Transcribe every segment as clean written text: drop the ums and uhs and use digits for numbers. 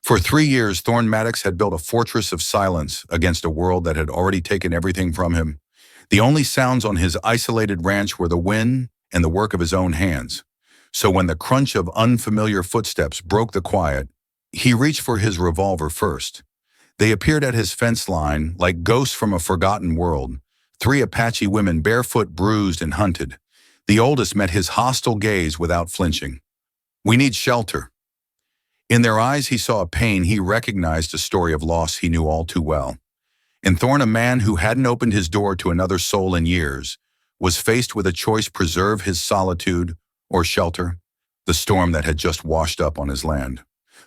For 3 years, Thorn Maddox had built a fortress of silence against a world that had already taken everything from him. The only sounds on his isolated ranch were the wind and the work of his own hands. So when the crunch of unfamiliar footsteps broke the quiet, he reached for his revolver first. They appeared at his fence line like ghosts from a forgotten world, 3 Apache women barefoot, bruised, and hunted. The oldest met his hostile gaze without flinching. "We need shelter." In their eyes he saw a pain he recognized, a story of loss he knew all too well. And Thorn, a man who hadn't opened his door to another soul in years, was faced with a choice: preserve his solitude or shelter the storm that had just washed up on his land.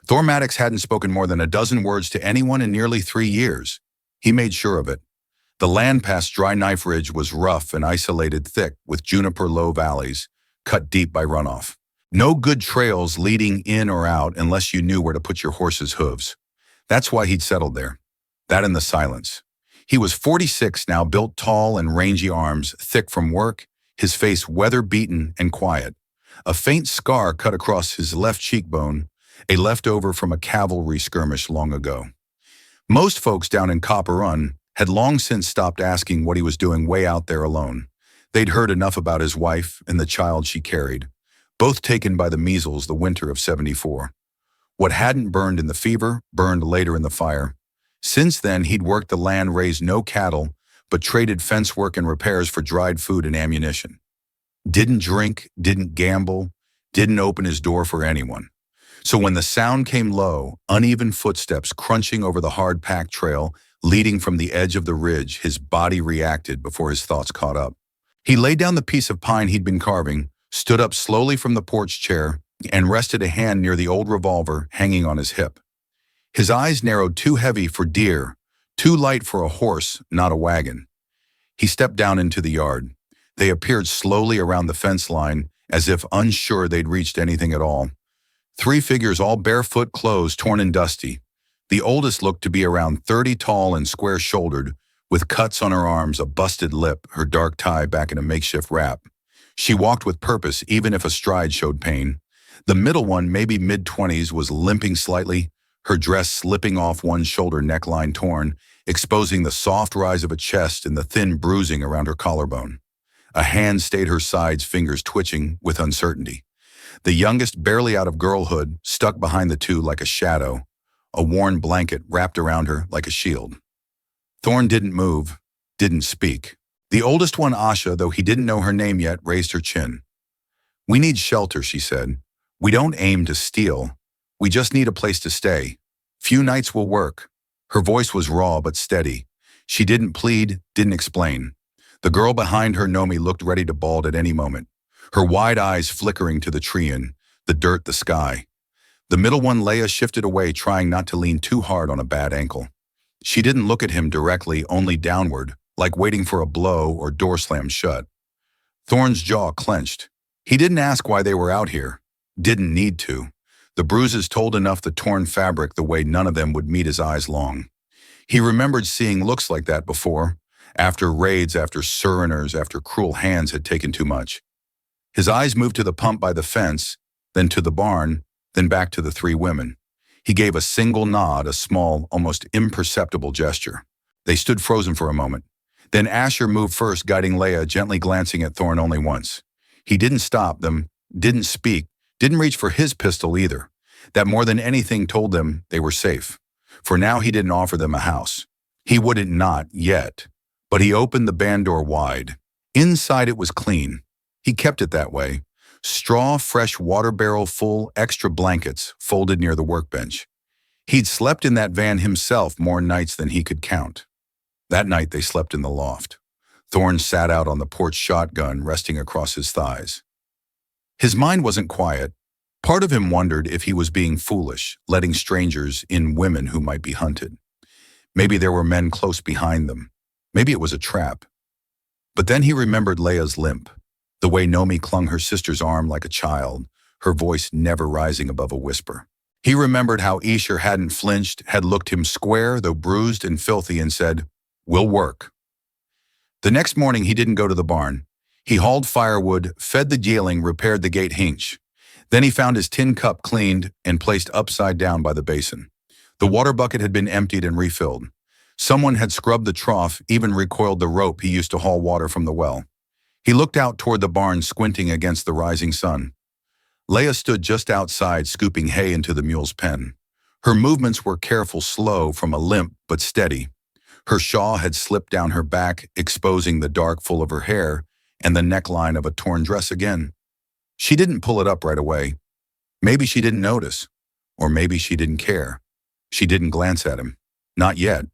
Thorn Maddox hadn't spoken more than a dozen words to anyone in nearly 3 years. He made sure of it. The land past Dry Knife Ridge was rough and isolated, thick with juniper low valleys, cut deep by runoff. No good trails leading in or out unless you knew where to put your horse's hooves. That's why he'd settled there. That and the silence. He was 46 now, built tall and rangy, arms thick from work, his face weather-beaten and quiet. A faint scar cut across his left cheekbone, a leftover from a cavalry skirmish long ago. Most folks down in Copper Run had long since stopped asking what he was doing way out there alone. They'd heard enough about his wife and the child she carried, both taken by the measles the winter of '74. What hadn't burned in the fever burned later in the fire. Since then, he'd worked the land, raised no cattle, but traded fence work and repairs for dried food and ammunition. Didn't drink, didn't gamble, didn't open his door for anyone. So when the sound came low, uneven footsteps crunching over the hard-packed trail leading from the edge of the ridge, his body reacted before his thoughts caught up. He laid down the piece of pine he'd been carving, stood up slowly from the porch chair, and rested a hand near the old revolver hanging on his hip. His eyes narrowed, too heavy for deer, too light for a horse, not a wagon. He stepped down into the yard. They appeared slowly around the fence line, as if unsure they'd reached anything at all. 3 figures, all barefoot, clothes torn and dusty. The oldest looked to be around 30, tall and square-shouldered, with cuts on her arms, a busted lip, her dark tie back in a makeshift wrap. She walked with purpose, even if a stride showed pain. The middle one, maybe mid-20s, was limping slightly, her dress slipping off one shoulder, neckline torn, exposing the soft rise of a chest and the thin bruising around her collarbone. A hand stayed her sides, fingers twitching with uncertainty. The youngest, barely out of girlhood, stuck behind the 2 like a shadow, a worn blanket wrapped around her like a shield. Thorn didn't move, didn't speak. The oldest one, Asha, though he didn't know her name yet, raised her chin. "We need shelter," she said. "We don't aim to steal. We just need a place to stay. Few nights will work." Her voice was raw but steady. She didn't plead, didn't explain. The girl behind her, Nomi, looked ready to bawl at any moment, her wide eyes flickering to the tree and the dirt, the sky. The middle one, Leia, shifted away, trying not to lean too hard on a bad ankle. She didn't look at him directly, only downward, like waiting for a blow or door slammed shut. Thorn's jaw clenched. He didn't ask why they were out here. Didn't need to. The bruises told enough, the torn fabric, the way none of them would meet his eyes long. He remembered seeing looks like that before, after raids, after sereners, after cruel hands had taken too much. His eyes moved to the pump by the fence, then to the barn, then back to the 3 women. He gave a single nod, a small, almost imperceptible gesture. They stood frozen for a moment. Then Asher moved first, guiding Leia, gently glancing at Thorn only once. He didn't stop them, didn't speak, didn't reach for his pistol either. That more than anything told them they were safe. For now he didn't offer them a house. He wouldn't, not yet. But he opened the band door wide. Inside it was clean. He kept it that way. Straw, fresh water barrel full, extra blankets folded near the workbench. He'd slept in that van himself more nights than he could count. That night they slept in the loft. Thorn sat out on the porch, shotgun resting across his thighs. His mind wasn't quiet. Part of him wondered if he was being foolish, letting strangers in women who might be hunted. Maybe there were men close behind them. Maybe it was a trap. But then he remembered Leia's limp, the way Nomi clung her sister's arm like a child, her voice never rising above a whisper. He remembered how Esher hadn't flinched, had looked him square, though bruised and filthy, and said, "We'll work." The next morning he didn't go to the barn. He hauled firewood, fed the yearling, repaired the gate hinge. Then he found his tin cup cleaned and placed upside down by the basin. The water bucket had been emptied and refilled. Someone had scrubbed the trough, even recoiled the rope he used to haul water from the well. He looked out toward the barn, squinting against the rising sun. Leah stood just outside, scooping hay into the mule's pen. Her movements were careful, slow, from a limp but steady. Her shawl had slipped down her back, exposing the dark full of her hair and the neckline of a torn dress again. She didn't pull it up right away. Maybe she didn't notice, or maybe she didn't care. She didn't glance at him. Not yet,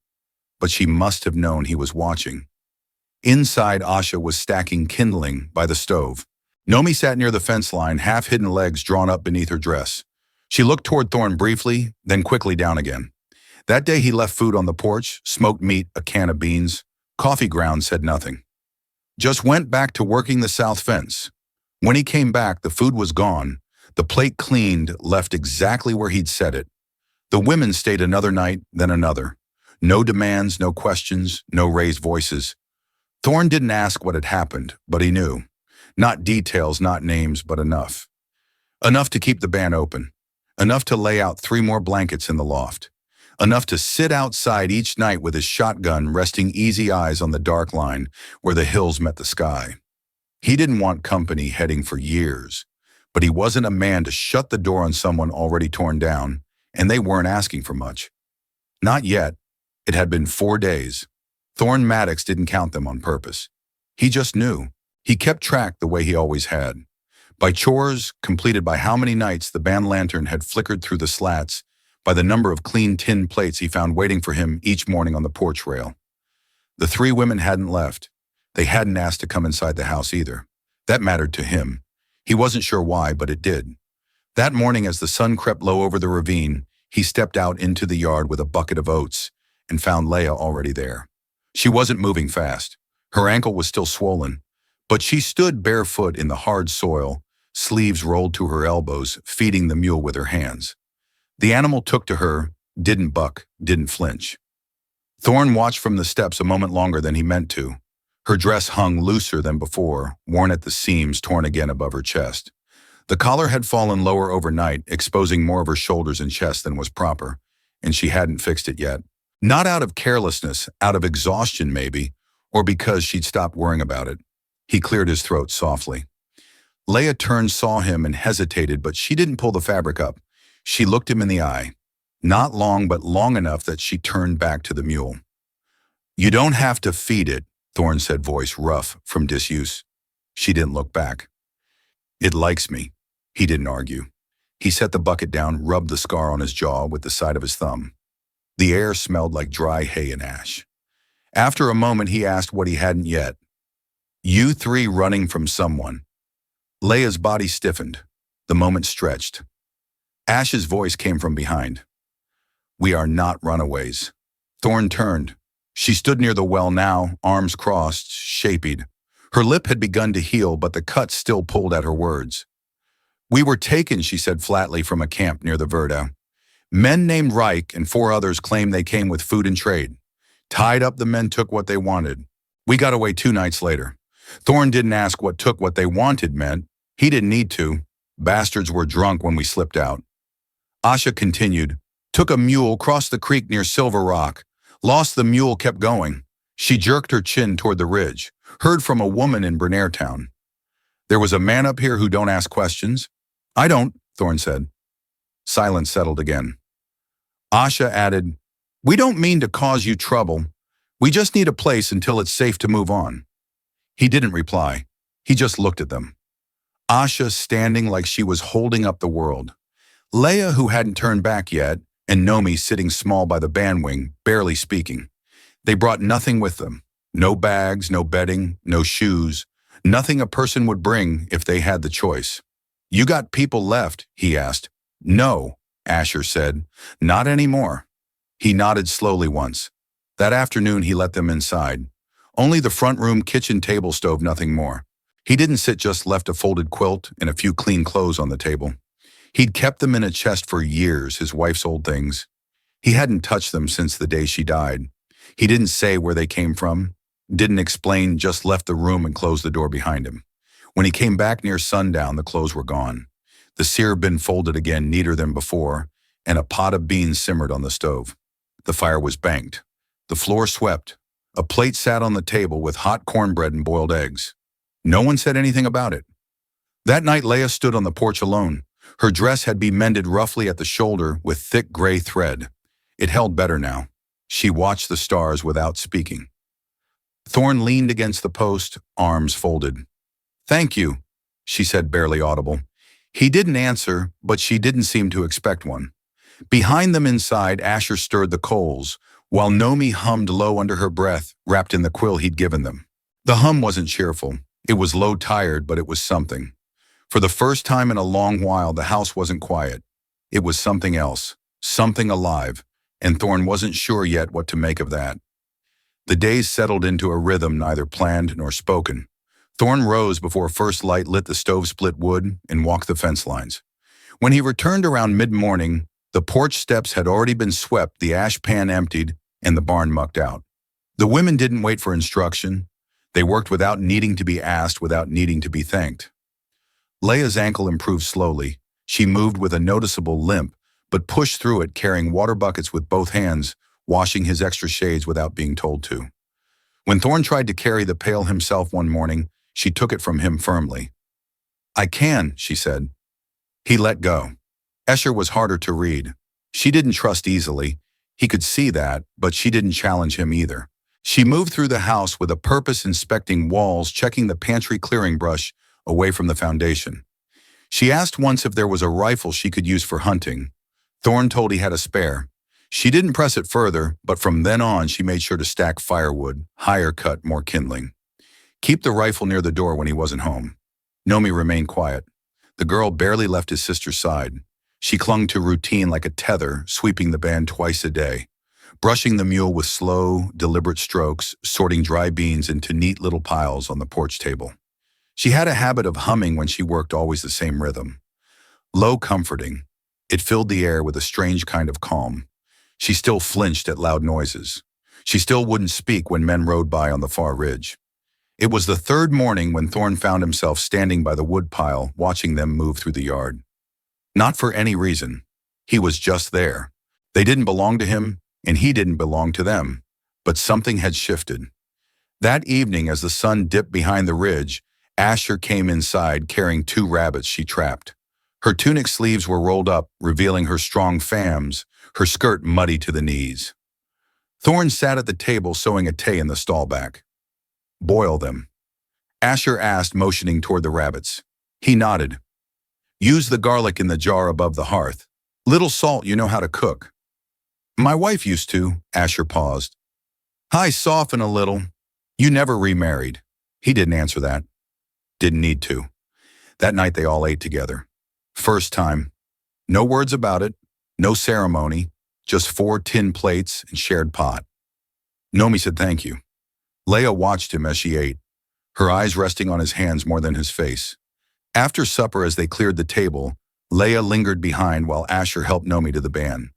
but she must have known he was watching. Inside, Asha was stacking kindling by the stove. Nomi sat near the fence line, half-hidden legs drawn up beneath her dress. She looked toward Thorn briefly, then quickly down again. That day he left food on the porch, smoked meat, a can of beans. Coffee grounds said nothing. Just went back to working the south fence. When he came back, the food was gone. The plate cleaned, left exactly where he'd set it. The women stayed another night, then another. No demands, no questions, no raised voices. Thorn didn't ask what had happened, but he knew. Not details, not names, but enough. Enough to keep the ban open. Enough to lay out 3 more blankets in the loft. Enough to sit outside each night with his shotgun resting easy eyes on the dark line where the hills met the sky. He didn't want company heading for years, but he wasn't a man to shut the door on someone already torn down, and they weren't asking for much. Not yet. It had been 4 days. Thorn Maddox didn't count them on purpose. He just knew. He kept track the way he always had. By chores, completed by how many nights the band lantern had flickered through the slats, by the number of clean tin plates he found waiting for him each morning on the porch rail. The 3 women hadn't left. They hadn't asked to come inside the house either. That mattered to him. He wasn't sure why, but it did. That morning, as the sun crept low over the ravine, he stepped out into the yard with a bucket of oats and found Leah already there. She wasn't moving fast. Her ankle was still swollen, but she stood barefoot in the hard soil, sleeves rolled to her elbows, feeding the mule with her hands. The animal took to her, didn't buck, didn't flinch. Thorn watched from the steps a moment longer than he meant to. Her dress hung looser than before, worn at the seams, torn again above her chest. The collar had fallen lower overnight, exposing more of her shoulders and chest than was proper, and she hadn't fixed it yet. Not out of carelessness, out of exhaustion maybe, or because she'd stopped worrying about it. He cleared his throat softly. Leah turned, saw him, and hesitated, but she didn't pull the fabric up. She looked him in the eye. Not long, but long enough that she turned back to the mule. "You don't have to feed it," Thorn said, voice rough from disuse. She didn't look back. "It likes me." He didn't argue. He set the bucket down, rubbed the scar on his jaw with the side of his thumb. The air smelled like dry hay and ash. After a moment, he asked what he hadn't yet. "You 3 running from someone." Leah's body stiffened. The moment stretched. Ash's voice came from behind. "We are not runaways." Thorn turned. She stood near the well now, arms crossed, shapied. Her lip had begun to heal, but the cut still pulled at her words. "We were taken," she said flatly, from a camp near the Verda. "Men named Reich and 4 others claimed they came with food and trade. Tied up, the men took what they wanted. We got away 2 nights later." Thorn didn't ask what took what they wanted meant. He didn't need to. Bastards were drunk when we slipped out. Asha continued. "Took a mule, crossed the creek near Silver Rock. Lost the mule, kept going." She jerked her chin toward the ridge. "Heard from a woman in Bernairtown. There was a man up here who don't ask questions." "I don't," Thorn said. Silence settled again. Asha added, "We don't mean to cause you trouble. We just need a place until it's safe to move on." He didn't reply. He just looked at them. Asha standing like she was holding up the world. Leah, who hadn't turned back yet, and Nomi sitting small by the band wing, barely speaking. They brought nothing with them. No bags, no bedding, no shoes. Nothing a person would bring if they had the choice. "You got people left?" he asked. "No," Asher said. "Not anymore." He nodded slowly once. That afternoon he let them inside. Only the front room, kitchen, table, stove, nothing more. He didn't sit, just left a folded quilt and a few clean clothes on the table. He'd kept them in a chest for years, his wife's old things. He hadn't touched them since the day she died. He didn't say where they came from, didn't explain, just left the room and closed the door behind him. When he came back near sundown, the clothes were gone. The sear bin folded again, neater than before, and a pot of beans simmered on the stove. The fire was banked. The floor swept. A plate sat on the table with hot cornbread and boiled eggs. No one said anything about it. That night, Leah stood on the porch alone. Her dress had been mended roughly at the shoulder with thick gray thread. It held better now. She watched the stars without speaking. Thorn leaned against the post, arms folded. "Thank you," she said, barely audible. He didn't answer, but she didn't seem to expect one. Behind them inside, Asher stirred the coals, while Nomi hummed low under her breath, wrapped in the quill he'd given them. The hum wasn't cheerful. It was low-tired, but it was something. For the first time in a long while, the house wasn't quiet. It was something else, something alive, and Thorn wasn't sure yet what to make of that. The days settled into a rhythm neither planned nor spoken. Thorn rose before first light lit the stove-split wood and walked the fence lines. When he returned around mid-morning, the porch steps had already been swept, the ash pan emptied, and the barn mucked out. The women didn't wait for instruction. They worked without needing to be asked, without needing to be thanked. Leah's ankle improved slowly. She moved with a noticeable limp, but pushed through it, carrying water buckets with both hands, washing his extra shades without being told to. When Thorn tried to carry the pail himself one morning, she took it from him firmly. "I can," she said. He let go. Escher was harder to read. She didn't trust easily. He could see that, but she didn't challenge him either. She moved through the house with a purpose, inspecting walls, checking the pantry clearing brush away from the foundation. She asked once if there was a rifle she could use for hunting. Thorn told he had a spare. She didn't press it further, but from then on she made sure to stack firewood, higher cut, more kindling. Keep the rifle near the door when he wasn't home. Nomi remained quiet. The girl barely left his sister's side. She clung to routine like a tether, sweeping the band twice a day, brushing the mule with slow, deliberate strokes, sorting dry beans into neat little piles on the porch table. She had a habit of humming when she worked, always the same rhythm. Low, comforting. It filled the air with a strange kind of calm. She still flinched at loud noises. She still wouldn't speak when men rode by on the far ridge. It was the third morning when Thorn found himself standing by the wood pile, watching them move through the yard. Not for any reason. He was just there. They didn't belong to him, and he didn't belong to them. But something had shifted. That evening, as the sun dipped behind the ridge, Asher came inside carrying 2 rabbits she trapped. Her tunic sleeves were rolled up, revealing her strong fams, her skirt muddy to the knees. Thorn sat at the table sewing a tay in the stall back. "Boil them," Asher asked, motioning toward the rabbits. He nodded. "Use the garlic in the jar above the hearth. Little salt, you know how to cook." "My wife used to," Asher paused. "Hi, soften a little. You never remarried." He didn't answer that. Didn't need to. That night they all ate together. First time. No words about it, no ceremony, just 4 tin plates and shared pot. Nomi said thank you. Leah watched him as she ate, her eyes resting on his hands more than his face. After supper, as they cleared the table, Leah lingered behind while Asher helped Nomi to the band.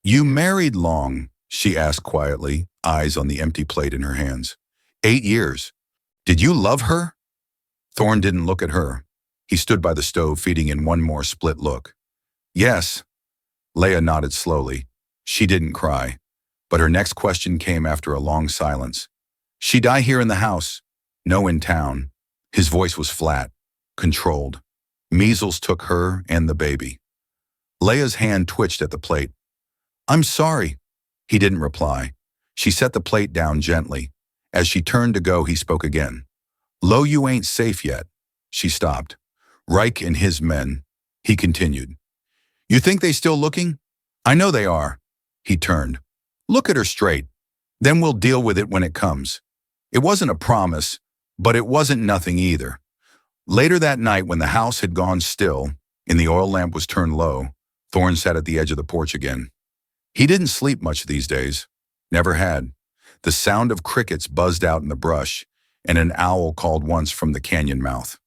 "You married long?" she asked quietly, eyes on the empty plate in her hands. 8 years. Did you love her?" Thorn didn't look at her. He stood by the stove, feeding in one more split look. "Yes." Leah nodded slowly. She didn't cry. But her next question came after a long silence. "She die here in the house?" "No, in town." His voice was flat, controlled. "Measles took her and the baby." Leah's hand twitched at the plate. "I'm sorry." He didn't reply. She set the plate down gently. As she turned to go, he spoke again. "Lo, you ain't safe yet." She stopped. "Reich and his men." He continued. "You think they still looking?" "I know they are." He turned. "Look at her straight. Then we'll deal with it when it comes." It wasn't a promise, but it wasn't nothing either. Later that night, when the house had gone still and the oil lamp was turned low, Thorn sat at the edge of the porch again. He didn't sleep much these days. Never had. The sound of crickets buzzed out in the brush, and an owl called once from the canyon mouth.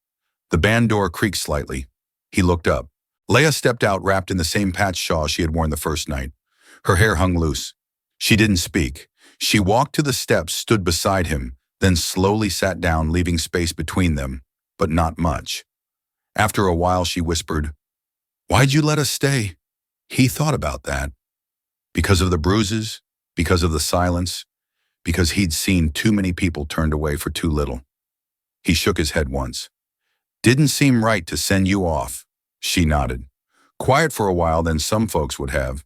The band door creaked slightly. He looked up. Leah stepped out, wrapped in the same patch shawl she had worn the first night. Her hair hung loose. She didn't speak. She walked to the steps, stood beside him, then slowly sat down, leaving space between them, but not much. After a while, she whispered, "Why'd you let us stay?" He thought about that. Because of the bruises, because of the silence, because he'd seen too many people turned away for too little. He shook his head once. Didn't seem right to send you off. She nodded. Quiet for a while, then some folks would have.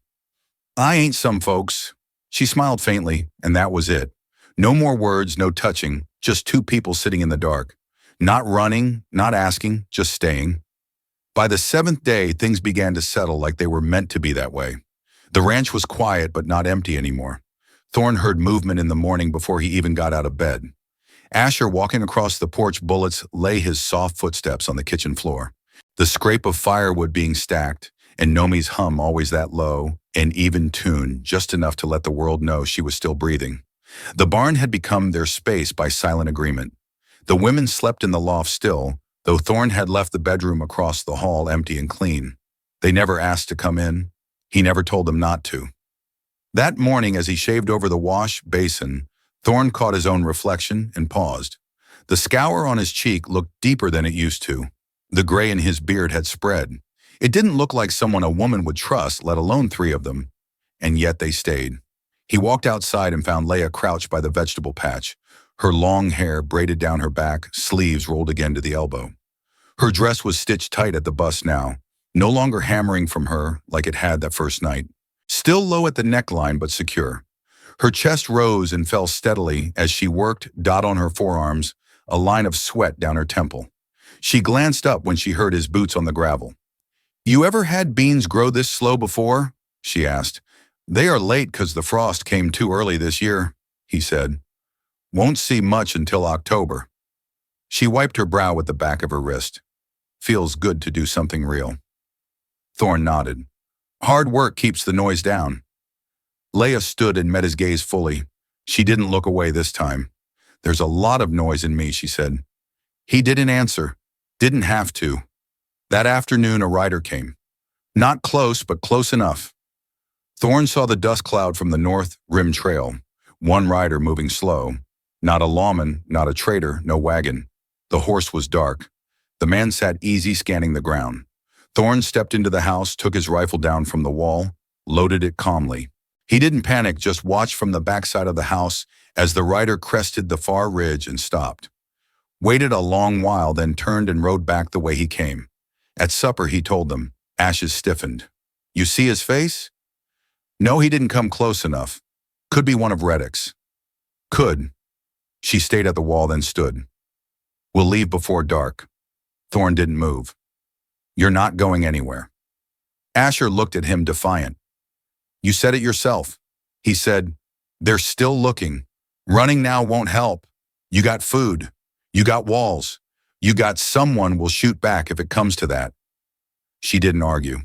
I ain't some folks. She smiled faintly, and that was it. No more words, no touching, just two people sitting in the dark. Not running, not asking, just staying. By the seventh day, things began to settle like they were meant to be that way. The ranch was quiet but not empty anymore. Thorne heard movement in the morning before he even got out of bed. Asher, walking across the porch bullets, lay his soft footsteps on the kitchen floor. The scrape of firewood being stacked, and Nomi's hum always that low, an even tune, just enough to let the world know she was still breathing. The barn had become their space by silent agreement. The women slept in the loft still, though Thorne had left the bedroom across the hall empty and clean. They never asked to come in. He never told them not to. That morning, as he shaved over the wash basin, Thorne caught his own reflection and paused. The scour on his cheek looked deeper than it used to. The gray in his beard had spread. It didn't look like someone a woman would trust, let alone three of them. And yet they stayed. He walked outside and found Leah crouched by the vegetable patch, her long hair braided down her back, sleeves rolled again to the elbow. Her dress was stitched tight at the bust now, no longer hammering from her like it had that first night. Still low at the neckline but secure. Her chest rose and fell steadily as she worked, dot on her forearms, a line of sweat down her temple. She glanced up when she heard his boots on the gravel. You ever had beans grow this slow before? She asked. They are late 'cause the frost came too early this year, he said. Won't see much until October. She wiped her brow with the back of her wrist. Feels good to do something real. Thorne nodded. Hard work keeps the noise down. Leah stood and met his gaze fully. She didn't look away this time. There's a lot of noise in me, she said. He didn't answer. Didn't have to. That afternoon, a rider came. Not close, but close enough. Thorne saw the dust cloud from the north rim trail. One rider moving slow. Not a lawman, not a trader, no wagon. The horse was dark. The man sat easy, scanning the ground. Thorne stepped into the house, took his rifle down from the wall, loaded it calmly. He didn't panic, just watched from the backside of the house as the rider crested the far ridge and stopped. Waited a long while, then turned and rode back the way he came. At supper, he told them. Ashes stiffened. You see his face? No, he didn't come close enough. Could be one of Reddick's. Could. She stayed at the wall, then stood. We'll leave before dark. Thorne didn't move. You're not going anywhere. Asher looked at him defiant. You said it yourself. He said, they're still looking. Running now won't help. You got food. You got walls. You got someone will shoot back if it comes to that. She didn't argue.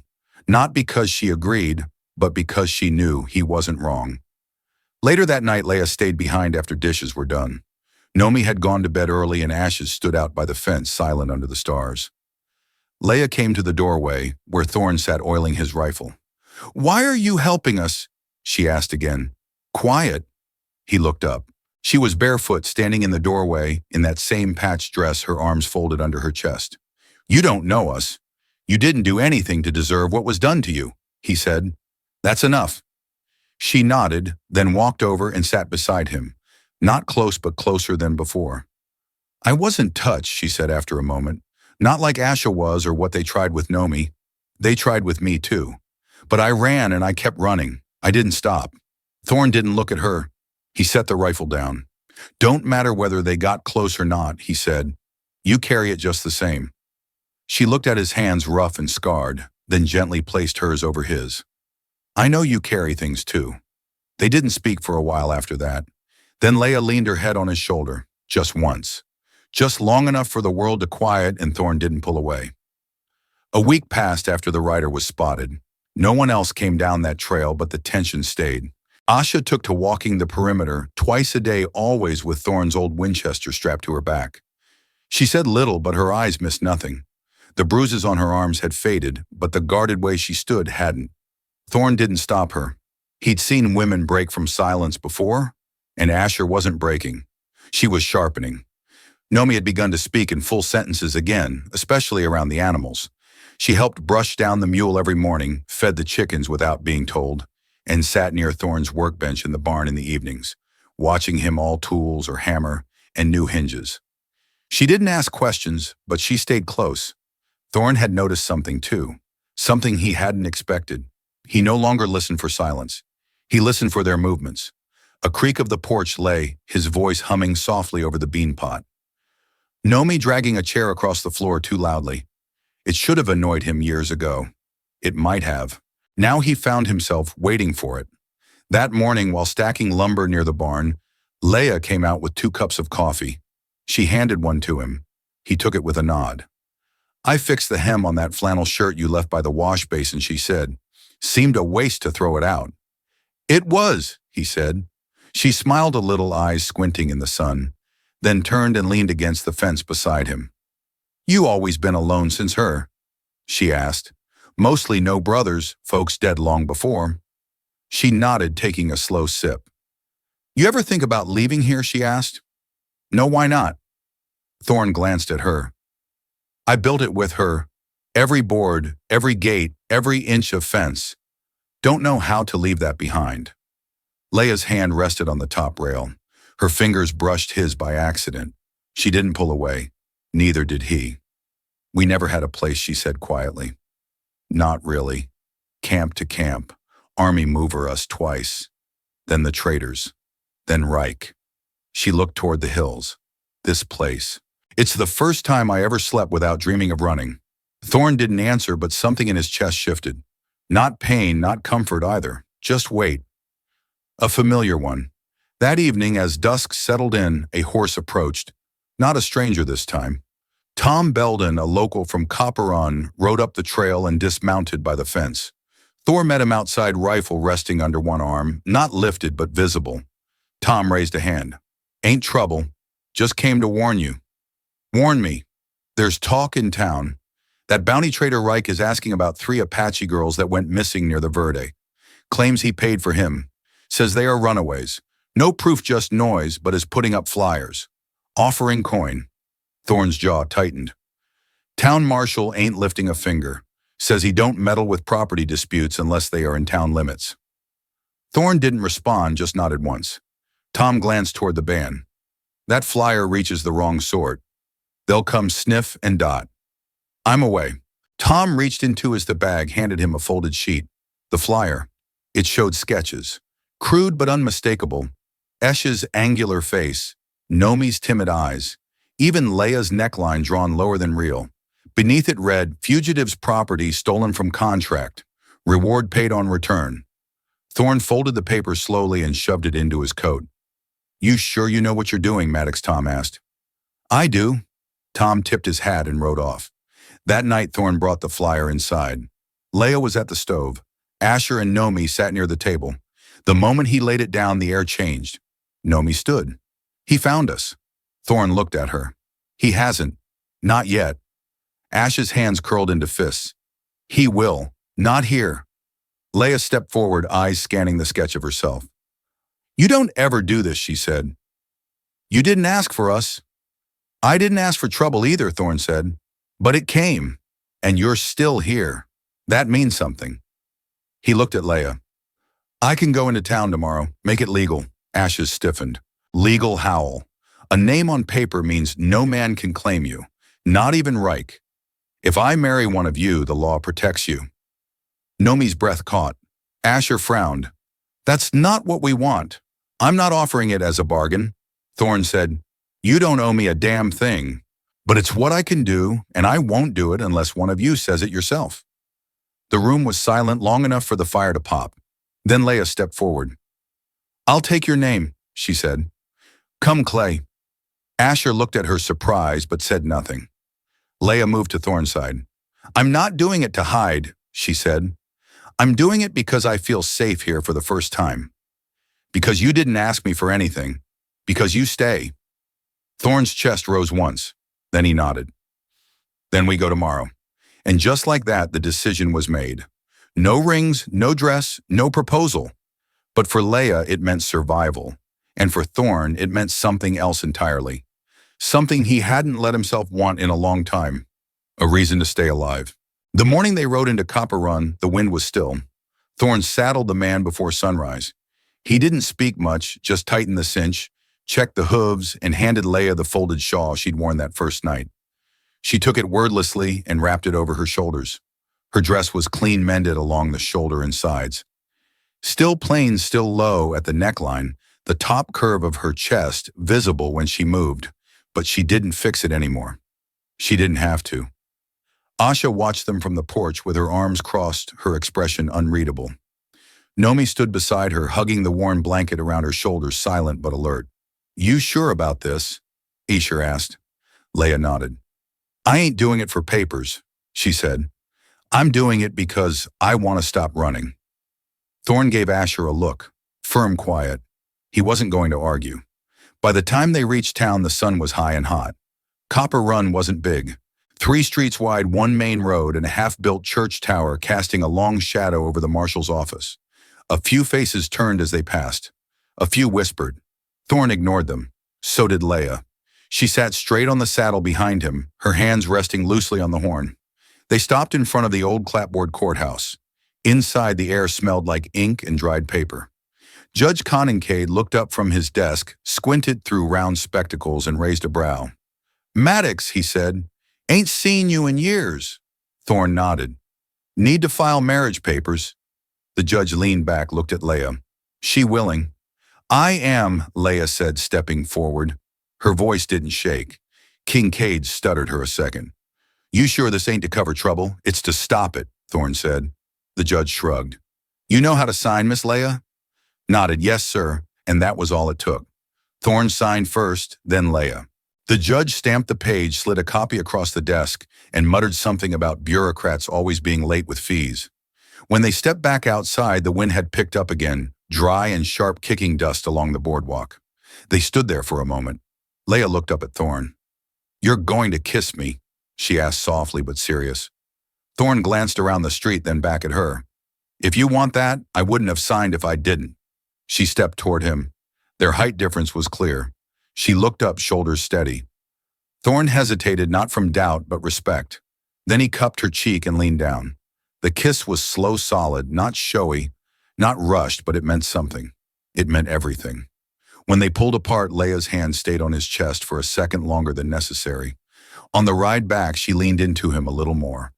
Not because she agreed, but because she knew he wasn't wrong. Later that night, Leah stayed behind after dishes were done. Nomi had gone to bed early and Ashes stood out by the fence, silent under the stars. Leah came to the doorway, where Thorne sat oiling his rifle. Why are you helping us? She asked again. Quiet. He looked up. She was barefoot, standing in the doorway, in that same patched dress, her arms folded under her chest. You don't know us. You didn't do anything to deserve what was done to you, he said. That's enough. She nodded, then walked over and sat beside him, not close but closer than before. I wasn't touched, she said after a moment. Not like Asha was or what they tried with Nomi. They tried with me too. But I ran and I kept running. I didn't stop. Thorne didn't look at her. He set the rifle down. Don't matter whether they got close or not, he said. You carry it just the same. She looked at his hands, rough and scarred, then gently placed hers over his. I know you carry things too. They didn't speak for a while after that. Then Leah leaned her head on his shoulder, just once. Just long enough for the world to quiet, and Thorne didn't pull away. A week passed after the rider was spotted. No one else came down that trail, but the tension stayed. Asha took to walking the perimeter twice a day, always with Thorne's old Winchester strapped to her back. She said little, but her eyes missed nothing. The bruises on her arms had faded, but the guarded way she stood hadn't. Thorne didn't stop her. He'd seen women break from silence before, and Asher wasn't breaking. She was sharpening. Nomi had begun to speak in full sentences again, especially around the animals. She helped brush down the mule every morning, fed the chickens without being told, and sat near Thorn's workbench in the barn in the evenings, watching him all tools or hammer and new hinges. She didn't ask questions, but she stayed close. Thorn had noticed something too, something he hadn't expected. He no longer listened for silence. He listened for their movements. A creak of the porch lay, his voice humming softly over the bean pot. Nomi dragging a chair across the floor too loudly. It should have annoyed him years ago. It might have. Now he found himself waiting for it. That morning, while stacking lumber near the barn, Leah came out with 2 cups of coffee. She handed one to him. He took it with a nod. "I fixed the hem on that flannel shirt you left by the wash basin," she said. "Seemed a waste to throw it out." "It was," he said. She smiled a little, eyes squinting in the sun, then turned and leaned against the fence beside him. "You always been alone since her?" she asked. "Mostly no brothers, folks dead long before." She nodded, taking a slow sip. "You ever think about leaving here?" she asked. "No, why not?" Thorn glanced at her. "I built it with her. Every board, every gate, every inch of fence. Don't know how to leave that behind." Leah's hand rested on the top rail. Her fingers brushed his by accident. She didn't pull away. Neither did he. "We never had a place," she said quietly. "Not really. Camp to camp. Army mover us twice. Then the traders. Then Reich." She looked toward the hills. "This place. It's the first time I ever slept without dreaming of running." Thorn didn't answer, but something in his chest shifted. Not pain, not comfort either. Just weight. A familiar one. That evening, as dusk settled in, a horse approached. Not a stranger this time. Tom Belden, a local from Copper Run, rode up the trail and dismounted by the fence. Thor met him outside, rifle resting under one arm, not lifted but visible. Tom raised a hand. "Ain't trouble. Just came to warn you." "Warn me." "There's talk in town. That bounty trader Reich is asking about 3 Apache girls that went missing near the Verde. Claims he paid for him. Says they are runaways. No proof, just noise, but is putting up flyers. Offering coin." Thorn's jaw tightened. "Town marshal ain't lifting a finger. Says he don't meddle with property disputes unless they are in town limits." Thorn didn't respond, just nodded once. Tom glanced toward the band. "That flyer reaches the wrong sort. They'll come sniff and dot. I'm away." Tom reached into his bag, handed him a folded sheet. The flyer. It showed sketches. Crude but unmistakable. Esh's angular face. Nomi's timid eyes. Even Leia's neckline drawn lower than real. Beneath it read, "Fugitive's property stolen from contract. Reward paid on return." Thorn folded the paper slowly and shoved it into his coat. "You sure you know what you're doing?" Maddox Tom asked. "I do." Tom tipped his hat and rode off. That night, Thorn brought the flyer inside. Leia was at the stove. Asher and Nomi sat near the table. The moment he laid it down, the air changed. Nomi stood. "He found us." Thorn looked at her. "He hasn't. Not yet." Ash's hands curled into fists. "He will. Not here." Leia stepped forward, eyes scanning the sketch of herself. "You don't ever do this," she said. "You didn't ask for us." "I didn't ask for trouble either," Thorn said. "But it came. And you're still here. That means something." He looked at Leia. "I can go into town tomorrow. Make it legal." Ashes stiffened. "Legal howl. A name on paper means no man can claim you. Not even Reich. If I marry one of you, the law protects you." Nomi's breath caught. Asher frowned. "That's not what we want. I'm not offering it as a bargain." Thorn said, "You don't owe me a damn thing. But it's what I can do, and I won't do it unless one of you says it yourself." The room was silent long enough for the fire to pop. Then Leia stepped forward. "I'll take your name," she said. "Come, Clay." Asher looked at her surprised but said nothing. Leia moved to Thorn's side. "I'm not doing it to hide," she said. "I'm doing it because I feel safe here for the first time. Because you didn't ask me for anything. Because you stay." Thorn's chest rose once. Then he nodded. "Then we go tomorrow." And just like that, the decision was made. No rings, no dress, no proposal. But for Leia, it meant survival. And for Thorn, it meant something else entirely. Something he hadn't let himself want in a long time. A reason to stay alive. The morning they rode into Copper Run, the wind was still. Thorne saddled the man before sunrise. He didn't speak much, just tightened the cinch, checked the hooves, and handed Leia the folded shawl she'd worn that first night. She took it wordlessly and wrapped it over her shoulders. Her dress was clean mended along the shoulder and sides. Still plain, still low at the neckline, the top curve of her chest visible when she moved, but she didn't fix it anymore. She didn't have to. Asha watched them from the porch with her arms crossed, her expression unreadable. Nomi stood beside her, hugging the worn blanket around her shoulders, silent but alert. "You sure about this?" Isher asked. Leia nodded. "I ain't doing it for papers," she said. "I'm doing it because I want to stop running." Thorne gave Asher a look, firm, quiet. He wasn't going to argue. By the time they reached town, the sun was high and hot. Copper Run wasn't big. 3 streets wide, 1 main road, and a half-built church tower casting a long shadow over the marshal's office. A few faces turned as they passed. A few whispered. Thorne ignored them. So did Leia. She sat straight on the saddle behind him, her hands resting loosely on the horn. They stopped in front of the old clapboard courthouse. Inside, the air smelled like ink and dried paper. Judge Conincade looked up from his desk, squinted through round spectacles, and raised a brow. "Maddox," he said, "ain't seen you in years." Thorne nodded. "Need to file marriage papers." The judge leaned back, looked at Leia. "She willing?" "I am," Leia said, stepping forward. Her voice didn't shake. Kincaid stuttered her a second. "You sure this ain't to cover trouble? It's to stop it," Thorne said. The judge shrugged. "You know how to sign, Miss Leia?" Nodded. "Yes, sir," and that was all it took. Thorne signed first, then Leia. The judge stamped the page, slid a copy across the desk, and muttered something about bureaucrats always being late with fees. When they stepped back outside, the wind had picked up again, dry and sharp, kicking dust along the boardwalk. They stood there for a moment. Leia looked up at Thorne. "You're going to kiss me?" she asked, softly but serious. Thorne glanced around the street, then back at her. "If you want that, I wouldn't have signed if I didn't." She stepped toward him. Their height difference was clear. She looked up, shoulders steady. Thorne hesitated, not from doubt, but respect. Then he cupped her cheek and leaned down. The kiss was slow, solid, not showy, not rushed, but it meant something. It meant everything. When they pulled apart, Leia's hand stayed on his chest for a second longer than necessary. On the ride back, she leaned into him a little more.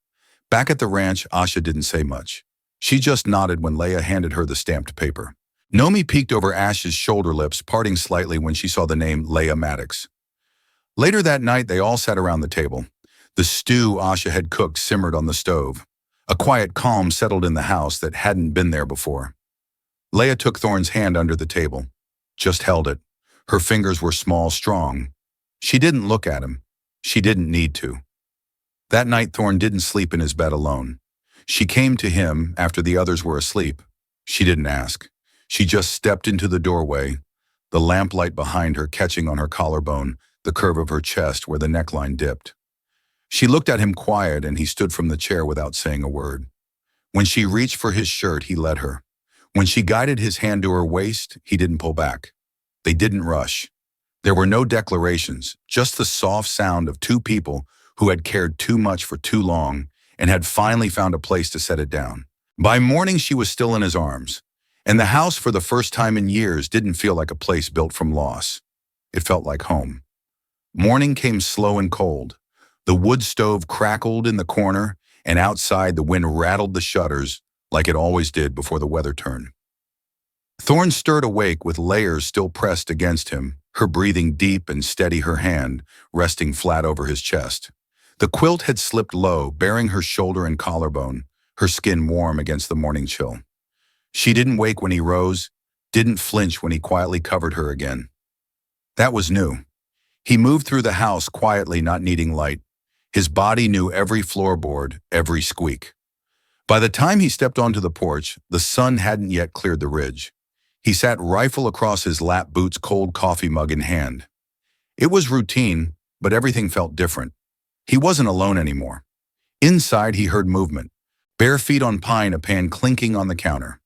Back at the ranch, Asha didn't say much. She just nodded when Leia handed her the stamped paper. Nomi peeked over Ash's shoulder lips, parting slightly when she saw the name Leia Maddox. Later that night, they all sat around the table. The stew Asha had cooked simmered on the stove. A quiet calm settled in the house that hadn't been there before. Leia took Thorne's hand under the table, just held it. Her fingers were small, strong. She didn't look at him. She didn't need to. That night, Thorne didn't sleep in his bed alone. She came to him after the others were asleep. She didn't ask. She just stepped into the doorway, the lamplight behind her catching on her collarbone, the curve of her chest where the neckline dipped. She looked at him quiet, and he stood from the chair without saying a word. When she reached for his shirt, he led her. When she guided his hand to her waist, he didn't pull back. They didn't rush. There were no declarations, just the soft sound of 2 people who had cared too much for too long and had finally found a place to set it down. By morning, she was still in his arms, and the house, for the first time in years, didn't feel like a place built from loss. It felt like home. Morning came slow and cold. The wood stove crackled in the corner, and outside the wind rattled the shutters like it always did before the weather turned. Thorne stirred awake with layers still pressed against him, her breathing deep and steady, her hand resting flat over his chest. The quilt had slipped low, baring her shoulder and collarbone, her skin warm against the morning chill. She didn't wake when he rose, didn't flinch when he quietly covered her again. That was new. He moved through the house quietly, not needing light. His body knew every floorboard, every squeak. By the time he stepped onto the porch, the sun hadn't yet cleared the ridge. He sat, rifle across his lap, boots, cold coffee mug in hand. It was routine, but everything felt different. He wasn't alone anymore. Inside, he heard movement. Bare feet on pine, a pan clinking on the counter.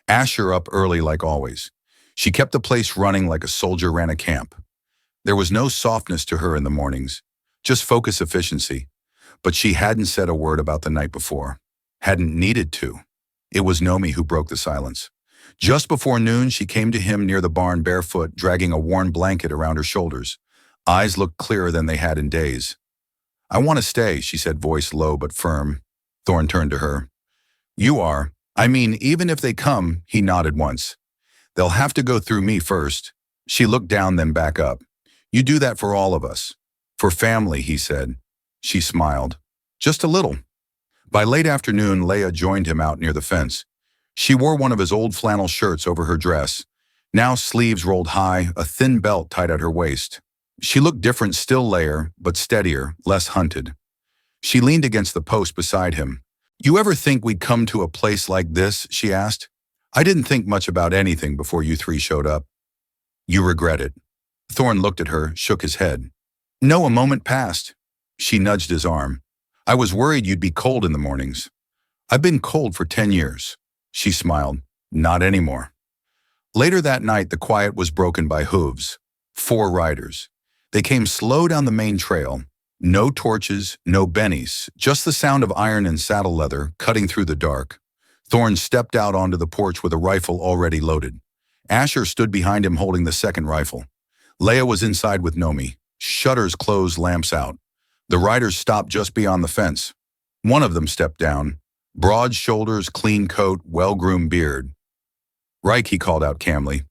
Asher up early like always. She kept the place running like a soldier ran a camp. There was no softness to her in the mornings, just focus, efficiency. But she hadn't said a word about the night before. Hadn't needed to. It was Nomi who broke the silence. Just before noon, she came to him near the barn barefoot, dragging a worn blanket around her shoulders. Eyes looked clearer than they had in days. "I want to stay," she said, voice low but firm. Thorn turned to her. "You are. I mean, even if they come," he nodded once. "They'll have to go through me first." She looked down, then back up. "You do that for all of us." "For family," he said. She smiled. "Just a little." By late afternoon, Leia joined him out near the fence. She wore one of his old flannel shirts over her dress, now sleeves rolled high, a thin belt tied at her waist. She looked different, still Leia, but steadier, less hunted. She leaned against the post beside him. "You ever think we'd come to a place like this?" she asked. "I didn't think much about anything before you three showed up." "You regret it?" Thorn looked at her, shook his head. "No, a moment passed." She nudged his arm. "I was worried you'd be cold in the mornings." "I've been cold for 10 years. She smiled. "Not anymore." Later that night, the quiet was broken by hooves. 4 riders. They came slow down the main trail. No torches, no bennies, just the sound of iron and saddle leather cutting through the dark. Thorn stepped out onto the porch with a rifle already loaded. Asher stood behind him holding the second rifle. Leia was inside with Nomi. Shutters closed, lamps out. The riders stopped just beyond the fence. One of them stepped down. Broad shoulders, clean coat, well-groomed beard. "Reich," he called out calmly.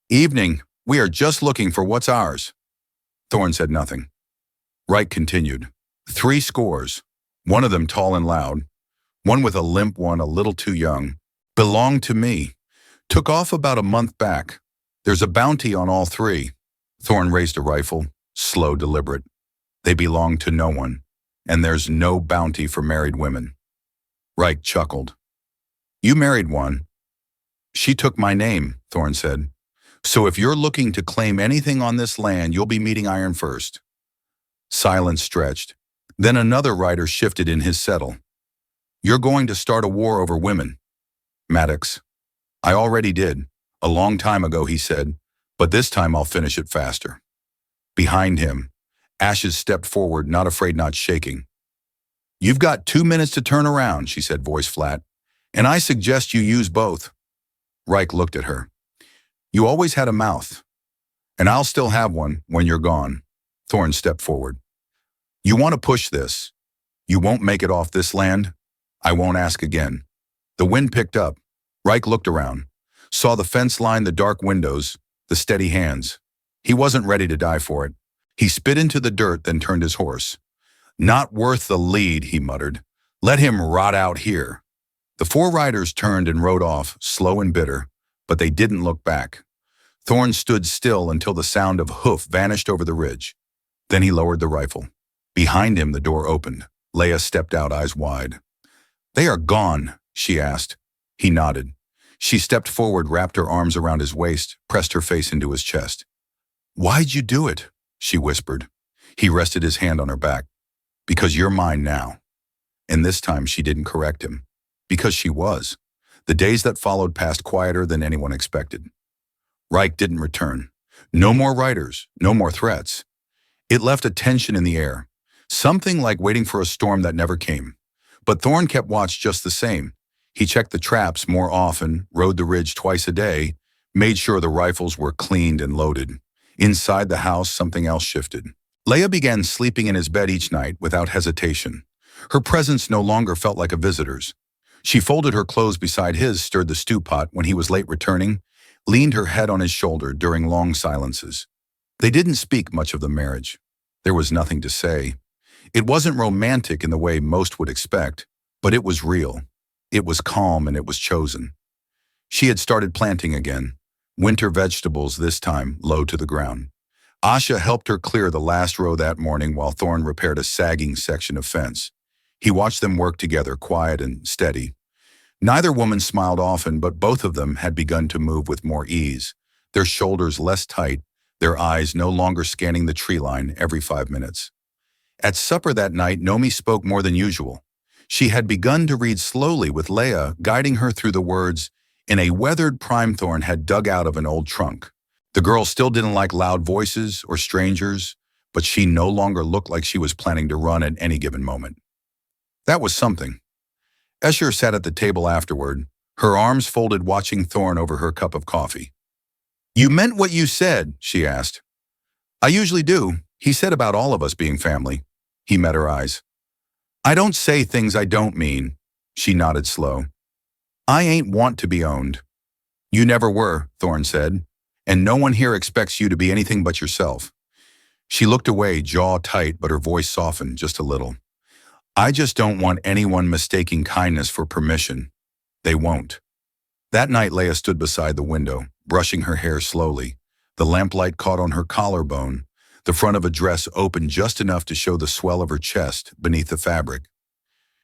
"Evening. We are just looking for what's ours." Thorn said nothing. Reich continued. 3 scores. One of them tall and loud. One with a limp, one a little too young. Belonged to me. Took off about a month back. There's a bounty on all 3. Thorn raised a rifle, slow, deliberate. They belong to no one, and there's no bounty for married women. Reich chuckled. "You married one." "She took my name," Thorn said. "So if you're looking to claim anything on this land, you'll be meeting Iron first." Silence stretched. Then another rider shifted in his settle. "You're going to start a war over women." "Maddox." "I already did. A long time ago," he said. "But this time I'll finish it faster." Behind him, Ashes stepped forward, not afraid, not shaking. "You've got 2 minutes to turn around," she said, voice flat. "And I suggest you use both." Reich looked at her. "You always had a mouth. And I'll still have one when you're gone." Thorn stepped forward. "You want to push this? You won't make it off this land? I won't ask again." The wind picked up. Reich looked around, saw the fence line, the dark windows, the steady hands. He wasn't ready to die for it. He spit into the dirt, then turned his horse. "Not worth the lead," he muttered. "Let him rot out here." The 4 riders turned and rode off, slow and bitter, but they didn't look back. Thorn stood still until the sound of hoof vanished over the ridge. Then he lowered the rifle. Behind him, the door opened. Leia stepped out, eyes wide. "They are gone?" she asked. He nodded. She stepped forward, wrapped her arms around his waist, pressed her face into his chest. "Why'd you do it?" she whispered. He rested his hand on her back. "Because you're mine now." And this time she didn't correct him. Because she was. The days that followed passed quieter than anyone expected. Reich didn't return. No more riders, no more threats. It left a tension in the air, something like waiting for a storm that never came. But Thorn kept watch just the same. He checked the traps more often, rode the ridge twice a day, made sure the rifles were cleaned and loaded. Inside the house, something else shifted. Leia began sleeping in his bed each night without hesitation. Her presence no longer felt like a visitor's. She folded her clothes beside his, stirred the stew pot when he was late returning, leaned her head on his shoulder during long silences. They didn't speak much of the marriage. There was nothing to say. It wasn't romantic in the way most would expect, but it was real. It was calm and it was chosen. She had started planting again. Winter vegetables, this time low to the ground. Asha helped her clear the last row that morning while Thorn repaired a sagging section of fence. He watched them work together, quiet and steady. Neither woman smiled often, but both of them had begun to move with more ease, their shoulders less tight, their eyes no longer scanning the tree line every 5 minutes. At supper that night, Nomi spoke more than usual. She had begun to read slowly, with Leia guiding her through the words in a weathered prime Thorn had dug out of an old trunk. The girl still didn't like loud voices or strangers, but she no longer looked like she was planning to run at any given moment. That was something. Escher sat at the table afterward, her arms folded watching Thorn over her cup of coffee. You meant what you said, she asked. I usually do. He said about all of us being family. He met her eyes. I don't say things I don't mean. She nodded slow. I ain't want to be owned. You never were, Thorn said, and no one here expects you to be anything but yourself. She looked away, jaw tight, but her voice softened just a little. I just don't want anyone mistaking kindness for permission. They won't. That night, Leia stood beside the window, brushing her hair slowly. The lamplight caught on her collarbone, the front of a dress opened just enough to show the swell of her chest beneath the fabric.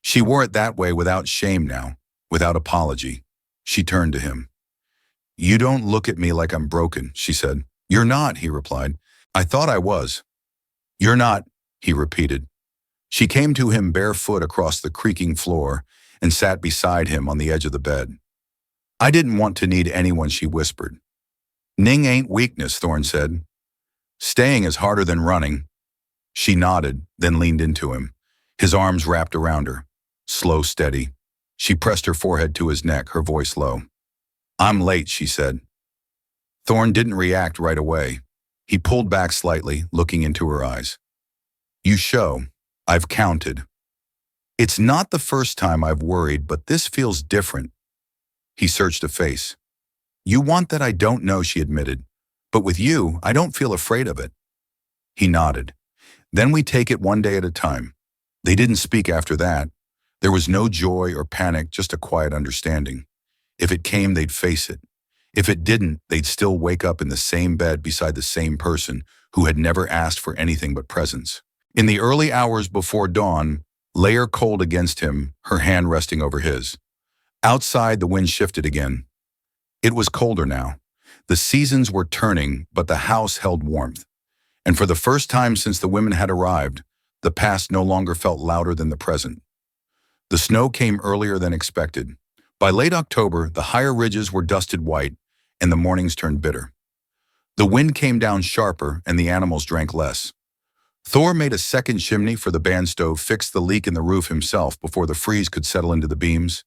She wore it that way without shame now, without apology. She turned to him. You don't look at me like I'm broken, she said. You're not, he replied. I thought I was. You're not, he repeated. She came to him barefoot across the creaking floor and sat beside him on the edge of the bed. I didn't want to need anyone, she whispered. Ning ain't weakness, Thorn said. Staying is harder than running. She nodded, then leaned into him, his arms wrapped around her. Slow, steady. She pressed her forehead to his neck, her voice low. I'm late, she said. Thorn didn't react right away. He pulled back slightly, looking into her eyes. You show. I've counted. It's not the first time I've worried, but this feels different. He searched a face. You want that I don't know, she admitted. But with you, I don't feel afraid of it. He nodded. Then we take it one day at a time. They didn't speak after that. There was no joy or panic, just a quiet understanding. If it came, they'd face it. If it didn't, they'd still wake up in the same bed beside the same person who had never asked for anything but presence. In the early hours before dawn, lay her cold against him, her hand resting over his. Outside, the wind shifted again. It was colder now. The seasons were turning, but the house held warmth. And for the first time since the women had arrived, the past no longer felt louder than the present. The snow came earlier than expected. By late October, the higher ridges were dusted white, and the mornings turned bitter. The wind came down sharper, and the animals drank less. Thor made a second chimney for the band stove, fixed the leak in the roof himself before the freeze could settle into the beams.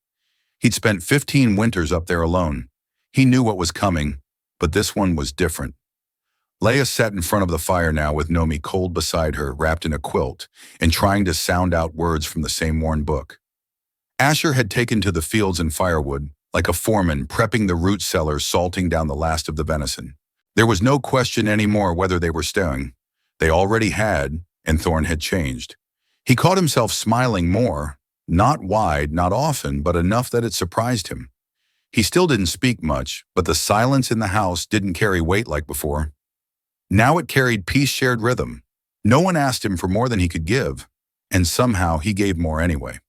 He'd spent 15 winters up there alone. He knew what was coming, but this one was different. Leia sat in front of the fire now with Nomi cold beside her, wrapped in a quilt, and trying to sound out words from the same worn book. Asher had taken to the fields and firewood, like a foreman prepping the root cellar, salting down the last of the venison. There was no question anymore whether they were staying. They already had, and Thorn had changed. He caught himself smiling more, not wide, not often, but enough that it surprised him. He still didn't speak much, but the silence in the house didn't carry weight like before. Now it carried peace, shared rhythm. No one asked him for more than he could give, and somehow he gave more anyway.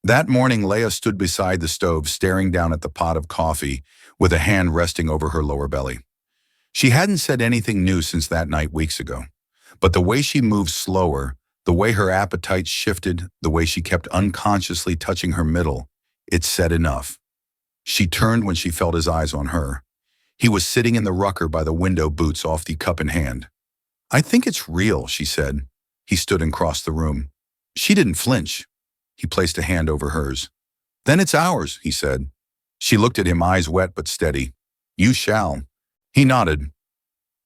That morning, Leia stood beside the stove, staring down at the pot of coffee, with a hand resting over her lower belly. She hadn't said anything new since that night weeks ago, but the way she moved slower, the way her appetite shifted, the way she kept unconsciously touching her middle, it said enough. She turned when she felt his eyes on her. He was sitting in the rucker by the window, boots off, the cup in hand. I think it's real, she said. He stood and crossed the room. She didn't flinch. He placed a hand over hers. Then it's ours, he said. She looked at him, eyes wet but steady. You shall. He nodded.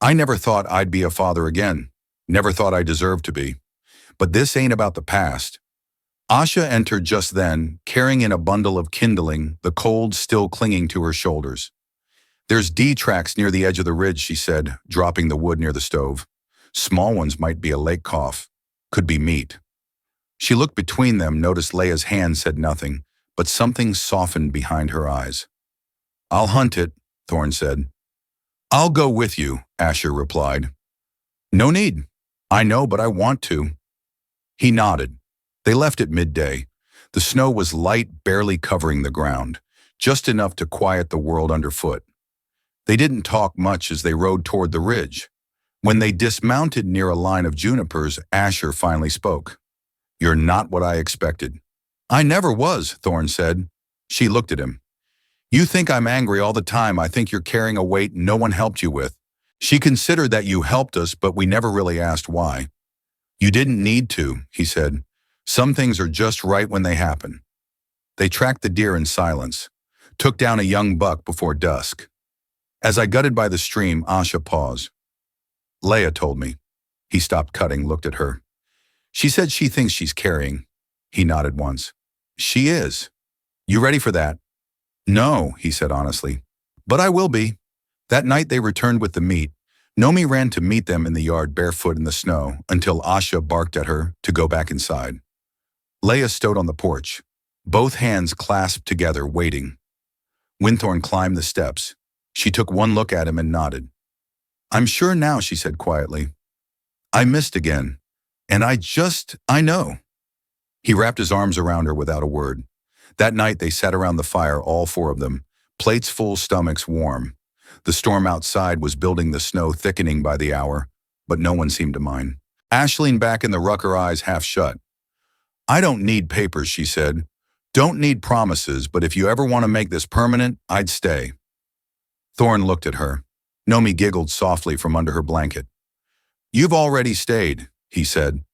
I never thought I'd be a father again. Never thought I deserved to be. But this ain't about the past. Asha entered just then, carrying in a bundle of kindling, the cold still clinging to her shoulders. There's D tracks near the edge of the ridge, she said, dropping the wood near the stove. Small ones might be a lake cough. Could be meat. She looked between them, noticed Leia's hand said nothing, but something softened behind her eyes. I'll hunt it, Thorn said. I'll go with you, Asher replied. No need. I know, but I want to. He nodded. They left at midday. The snow was light, barely covering the ground, just enough to quiet the world underfoot. They didn't talk much as they rode toward the ridge. When they dismounted near a line of junipers, Asher finally spoke. You're not what I expected. I never was, Thorn said. She looked at him. You think I'm angry all the time. I think you're carrying a weight no one helped you with. She considered that you helped us, but we never really asked why. You didn't need to, he said. Some things are just right when they happen. They tracked the deer in silence, took down a young buck before dusk. As I gutted by the stream, Asha paused. Leia told me. He stopped cutting, looked at her. She said she thinks she's carrying. He nodded once. She is. You ready for that? No, he said honestly. But I will be. That night they returned with the meat. Nomi ran to meet them in the yard barefoot in the snow until Asha barked at her to go back inside. Leia stood on the porch, both hands clasped together, waiting. Winthorn climbed the steps. She took one look at him and nodded. I'm sure now, she said quietly. I missed again. And I know. He wrapped his arms around her without a word. That night they sat around the fire, all four of them, plates full, stomachs warm. The storm outside was building, the snow thickening by the hour, but no one seemed to mind. Ash leaned back in the ruck, her eyes half shut. I don't need papers, she said. Don't need promises, but if you ever want to make this permanent, I'd stay. Thorne looked at her. Nomi giggled softly from under her blanket. You've already stayed, he said.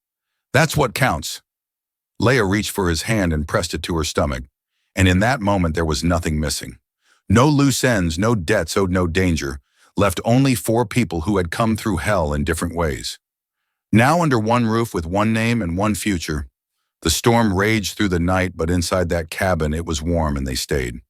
That's what counts. Leia reached for his hand and pressed it to her stomach, and in that moment there was nothing missing. No loose ends, no debts owed, no danger, left only four people who had come through hell in different ways. Now under one roof with one name and one future. The storm raged through the night, but inside that cabin it was warm and they stayed.